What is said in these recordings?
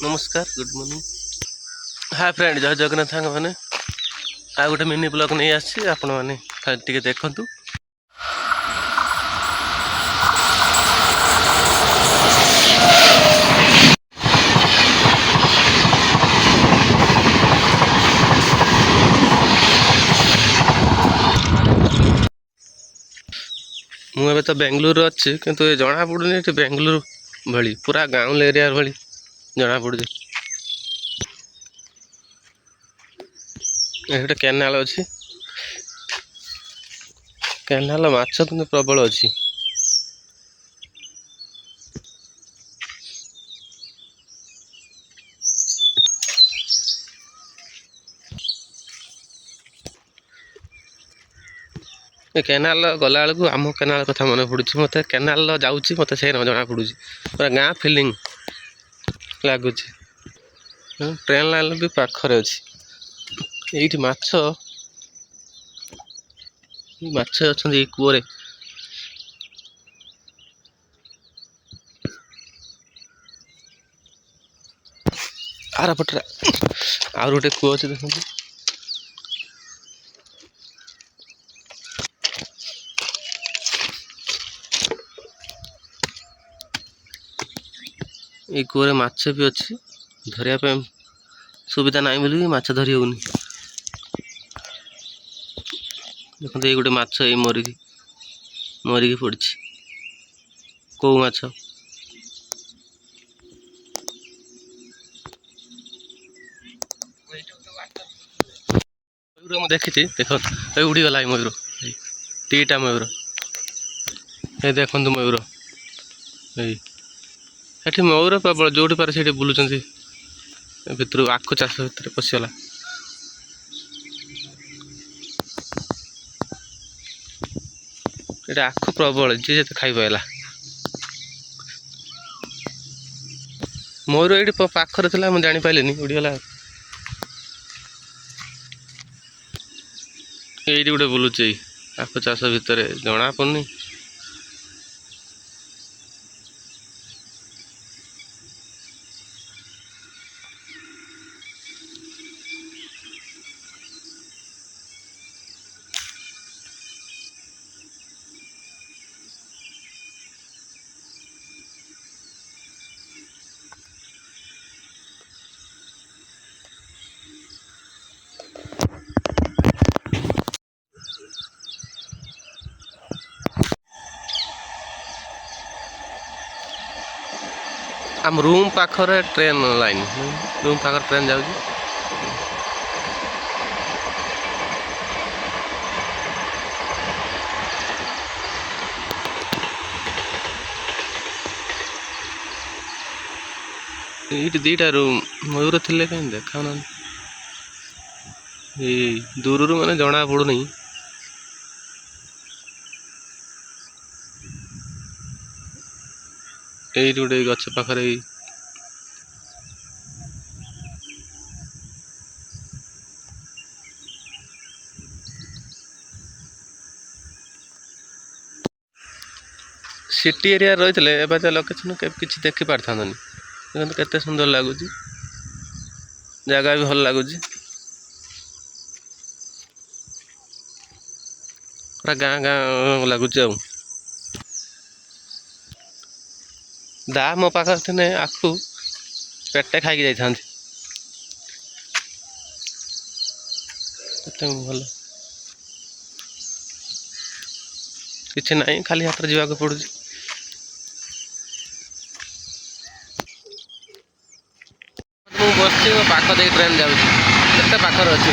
नमस्कार good morning hi friend जय जगन्नाथ मैंने आ गोटे मिनी ब्लॉग नहीं आसी आपण मैंने टे देखु मुझे तो बेंगलुरु अच्छी किंतु ये जना पड़ुनि बेंगलुरु भली पूरा गाँव एरिया भली जना पड़ुଛି गोटे केनाल अच्छी केनाल माछ कि प्रबल अच्छी केनाल गला बेलू आम केनाल कथा मन पड़ू मत केनाल जाऊँगी मत से जना पड़ू पूरा गाँ फिलिंग लगुच ट्रेन लाइन भी पाखरे अच्छी ये माछ अच्छा कूरे आर पटे आर गोटे कूଅ अच्छे देखो ये कूरे माछ भी अच्छी धरिया सुविधा ना बोली माछ धरी होनी देखते ये गोटे माछ ये मरिकी पड़ी कौ माछ मयूर मुझे देखी देख उड़ी गला मयूर टीटा मयूर ये देखु मयूर ये मयूर प्रबल जो पारे से बुलूँ भितर आखु चाष भितर पशिगला ये आखु प्रबल जी जे खाई पाला मयूर ये पाखर था मुझे जापारे उड़ीगला ये गोटे बुलूचे आखु चाष भितर जना पड़नी आम रूम पाखरे ट्रेन लाइन रूम पाखर ट्रेन जाऊँ ये दीटा रूम मयूर थे कहीं देखा ना दूर मैंने जना पड़ूनी ये गोटे गछ पाखरे सिटी एरिया रही है लोकेशन किसी देखी पार था केते सुंदर लगुच जगह भी भल लगुच पूरा गाँ गाँ लगुच दा मो पाखे थे आखु पेटे खाई जाता भल किसी ना खाली हाथ जावाक पड़ू बस पाख दे ट्रेन जाते पाखर अच्छी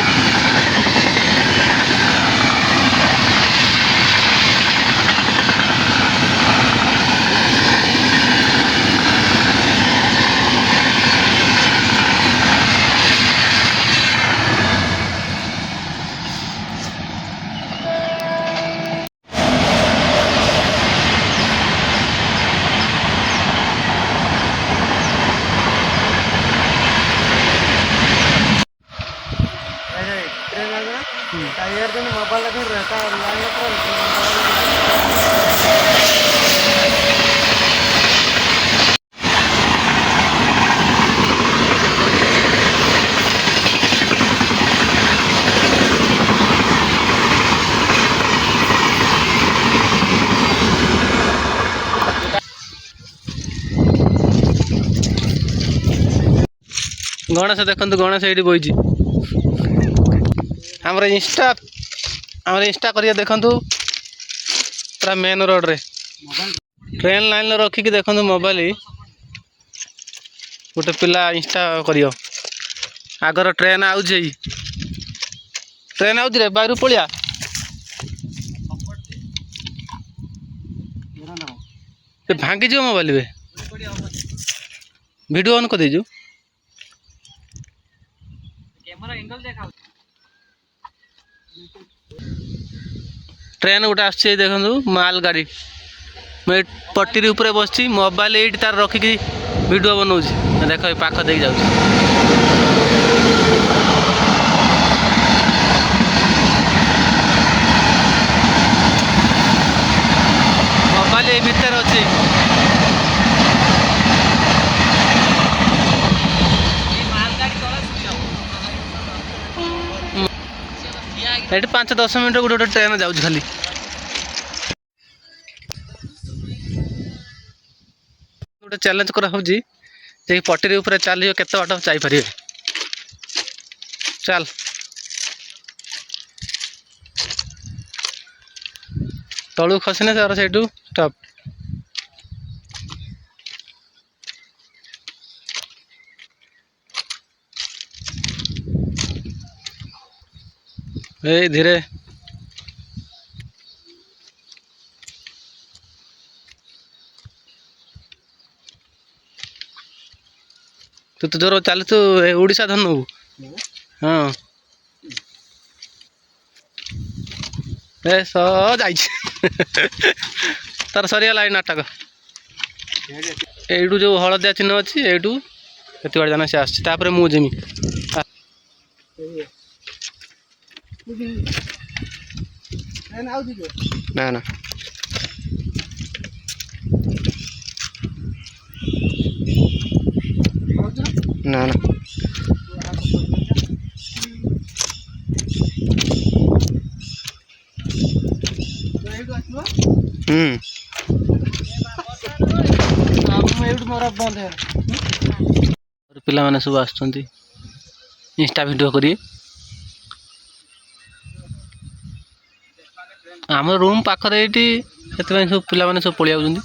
टायर तो मोबाइल लगा रहता है लाइन गणेश देखो गणेश ये बही आमर इंस्टा करिए देखु पूरा मेन रोड रे ट्रेन लाइन रखिकी देखो मोबाइल गोटे पिला इंस्टा करियो आगर ट्रेन आउे ट्रेन आउे रे बाहर पलिया भांगी जो मोबाइल बे वीडियो ऑन कर दीजु ट्रेन गोटे आस देखु माल गाड़ी मैं पट्टी ऊपर बस मोबाइल ये तार रखिकी वीडियो बनाऊँ देख पाख देख जाऊँ मोबाइल ये भितर अच्छे ये 5-10 मिनट गोटे गोटे ट्रेन जाऊँ खाली गोटे चैलेंज करा पट्टी ऊपर चलिए केते बाट जापर चल तलू खसने तार से स्टॉप ए धीरे तू तो जोर चल तू ओडिशा धनु हाँ ए स तार सरीगला नाटक एटू जो हलदिया चिन्ह अच्छी एटू ये बार जाना सी आसपर मुझे ना ना ना ना पिला माने सब आसुंती इंस्टा वीडियो करी आम रूम पाखरे ये सब पिला माने सब पलि आउछंती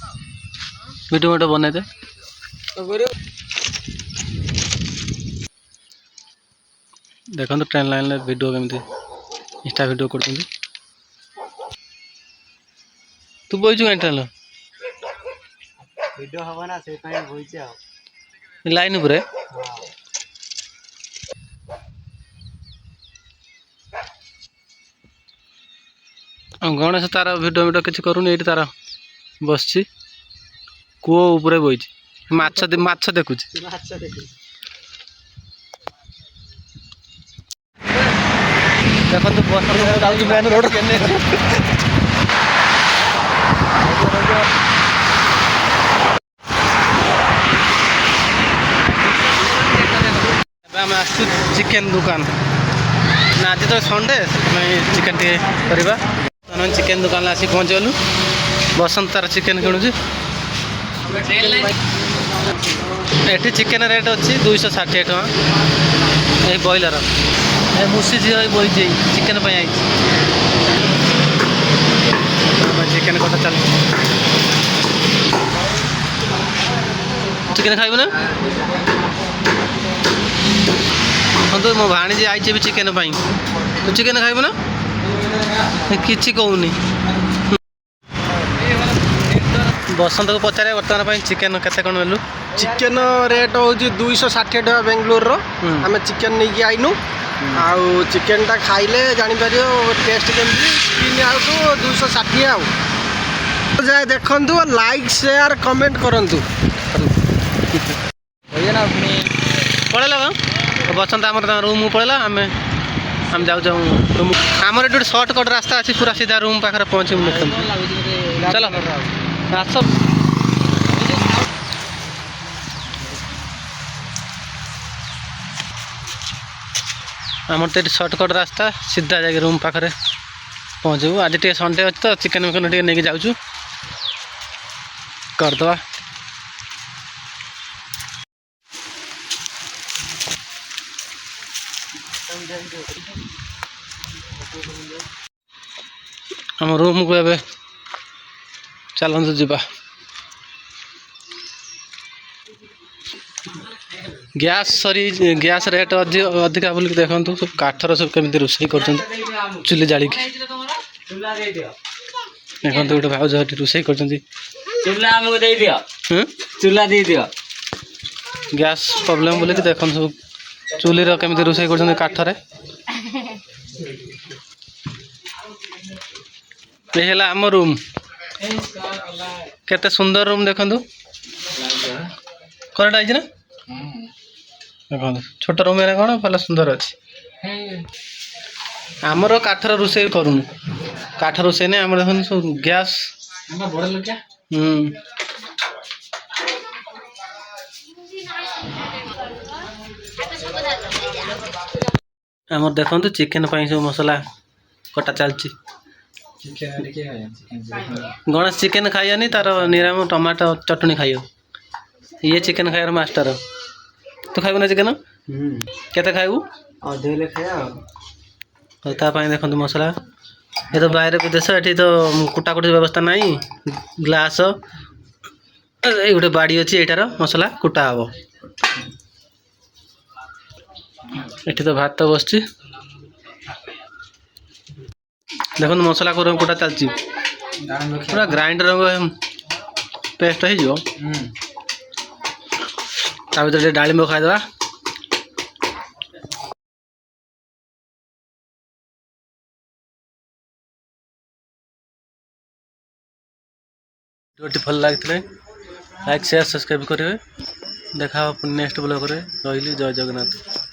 वीडियो वीडियो बनैते देखो ट्रेन लाइन वीडियो केमती इंस्टा वीडियो कर तू बहीचु कहीं ट्रेन वीडियो हवा ना से कहीं बहीचे आ लाइन उपरे गणेश तार वीडियो वीडियो किसी करूनी ये तार बस कूओ उपरे बही माछ देखु देखो बस मेन रोड आम आस चिकेन दुकान ना आज तो संडे चिकेन टे करवा चिकेन दुकान आसी पहुँचगलु बसंत तार चिकेन किणुची ये चिकेन रेट अच्छी 260 टका ये बॉयलर ये मुसी झील बही चिकेन आई चिकेन कथा चल चिकेन खाइबु ना हाँ तो मो भाणीजी आई भी चिकेन तू चिकेन खाइबु ना किसी कहूनी बसंत को पचारे बर्तमान चिकेन केते कौन नेलु चिकेन रेट हूँ 260 टका बेंगलोर आम चिकेन नहीं आईनु आउ चिकेन टा खाइले जापर टेस्ट केमती स्किन आउट 260 आउ जाए देखु लाइक शेयर कमेंट करूँ पड़ेगा बसंत आम रूम पड़ेगा आम जाऊ रूम आमर ये सर्टकट रास्ता अच्छी पूरा सीधा रूम पाखे पहुँचे चलो आस आमर तो सर्टकट रास्ता सीधा जाके रूम पाखे पहुँचू आज टे संडे अच्छे तो चिकेन विकेन टे नहीं जाऊँ करदे आम रूम को एबे चलतु जीवा गैस सरी गैस रेट अधिका बोल देखु सब काठर सब केमी रोषे कर चुली जाड़ी देखो गोटे भाज रोषे कर गैस प्रॉब्लम बोले देखो सब चुली केमी रोषे कर काठर ये आम रूम केते सुंदर रूम देखु कौनटा है ना देखो छोट रूम है कौन भल सुंदर अच्छे आमर काठर रोषे करूँ काठ रोषे नहीं आम देखो सब गैस आमर देखो चिकेन सब मसला कटा चलती गणेश चिकेन खाइनी तार निराम टमाटो चटनी खाइयो ये चिकेन खाइबार मास्टर तू खाइबू ना चिकेन केते खाइबू अधे खाया देखो मसला ये तो बाहर देश ये तो कुटाकुटी व्यवस्था नहीं ग्लास ये गोटे बाड़ी अच्छी यार मसला कुटा हम ये तो भात बस देखो मसला कुटा चलती पूरा ग्राइंडर पेस्ट हो डालिंब खाईदे वीडियो भल लगी लाइक शेयर सब्सक्राइब करेंगे देखा नेक्स्ट ब्लॉग रे रही जय जगन्नाथ।